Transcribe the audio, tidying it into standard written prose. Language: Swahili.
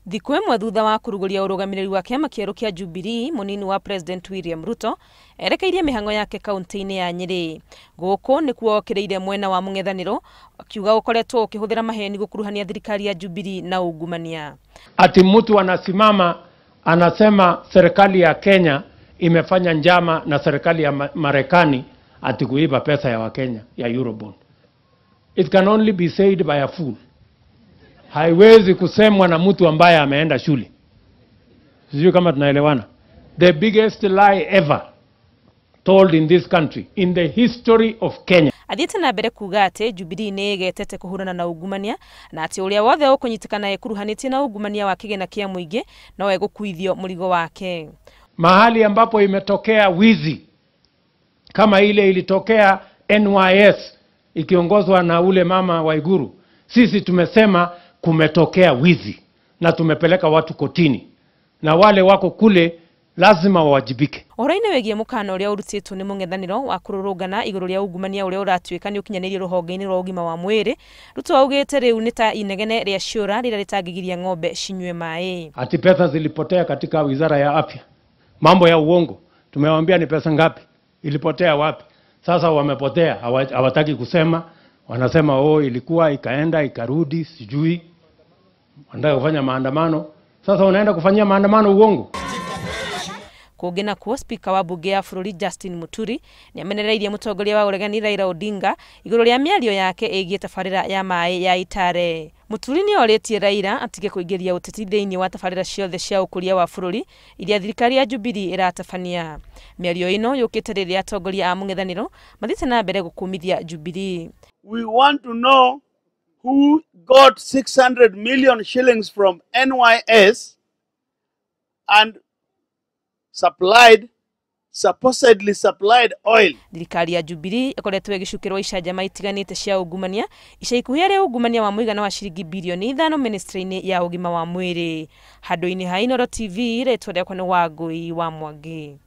Thikũ ĩmwe thutha wa kũrugũria ũrũgamĩrĩri wa kĩama kĩerũ kĩa Jubilee, mũnini wa President William Ruto erekeirie mĩhang'o yake kaunti-inĩ ya Nyeri. Gũkũ nĩkuo okĩrĩire mwena wa mũng'ethanĩro, akiuga ũkoretwo ũkĩhũthĩra maheni gũkuruhania thirikari ya Jubilee na ungumania. Ati mtu anasimama anasema serikali ya Kenya imefanya njama na serikali ya Marekani ati kuiba pesa ya Wakenya ya Eurobond. It can only be said by a fool. Haiwezi kusemwa na mtu ambaye ameenda shule. Sijui kama tunaelewana. The biggest lie ever told in this country, in the history of Kenya. Athiĩte na mbere kuga atĩ Jubilee nĩ ĩgetete kũhũrana na ungumania na atĩ ũrĩa wothe ũkũnyitĩkana ekuruhanĩtie na ungumania wa kĩgĩna kĩa mũingĩ no egũkuithio mũrigo wake. Mahali ambapo imetokea wizi kama ile ilitokea NYS ikiongozwa na ule mama Waiguru, sisi tumesema kumetokea wizi na tumepeleka watu kotini na wale wako kule lazima wawajibike. Ũhoro-inĩ wĩgiĩ mũkana ũrĩa ũrutĩtwo nĩ mũng'ethanĩro wa kũrũrũngana igũrũ rĩa ungumania ũrĩa ũratuĩka nĩ ũkinyanĩirie rũhonge-inĩ rwa ũgima wa mwĩrĩ, Ruto augĩte rĩu nĩ ta inegene rĩa ciũra rĩrĩa rĩtangĩgiria ng'ombe cinyue maĩ. Ati pesa zilipotea katika wizara ya afya. Mambo ya uongo. Tumewaambia ni pesa ngapi? Ilipotea wapi? Sasa wamepotea, hawataki kusema. Wanasema ilikuwa ikaenda ikarudi, sijui. Wanataka kufanya maandamano. Sasa unaenda kufanyia maandamano uongo. Kũngĩ nakuo spika wa bunge ya bũrũri Justin Muturi nĩ amenereirie mũtongoria wa ũregani Raila Odinga igũrũ rĩa mĩario yake ĩgiĩ tabarĩra ya maĩ ya Itare. Muturi nĩ orĩtie Raila atige kũingĩria ũteti thĩinĩ wa tabarĩra ciothe cia ũkũria wa bũrũri iria thirikari ya Jubilee ĩratabania. Mĩario ĩno yũkĩte rĩrĩa atongoria a mũng'ethanĩro mathiĩte na mbere gũkũmithia Jubilee. We want to know who got 600 million shillings from NYS and supposedly supplied oil. Thirikari ya Jubilee ĩkoretwo ĩgĩcukĩrwo icanjama itiganĩte cia ungumania, ica ikuhĩ harĩ ungumania wa mũigana wa ciringi bilioni 5 ministry-inĩ ya ũgima wa mwĩrĩ. Handũ-inĩ ha Inooro TV, rĩtwa rĩakwa nĩ Wangũi wa Mwangi.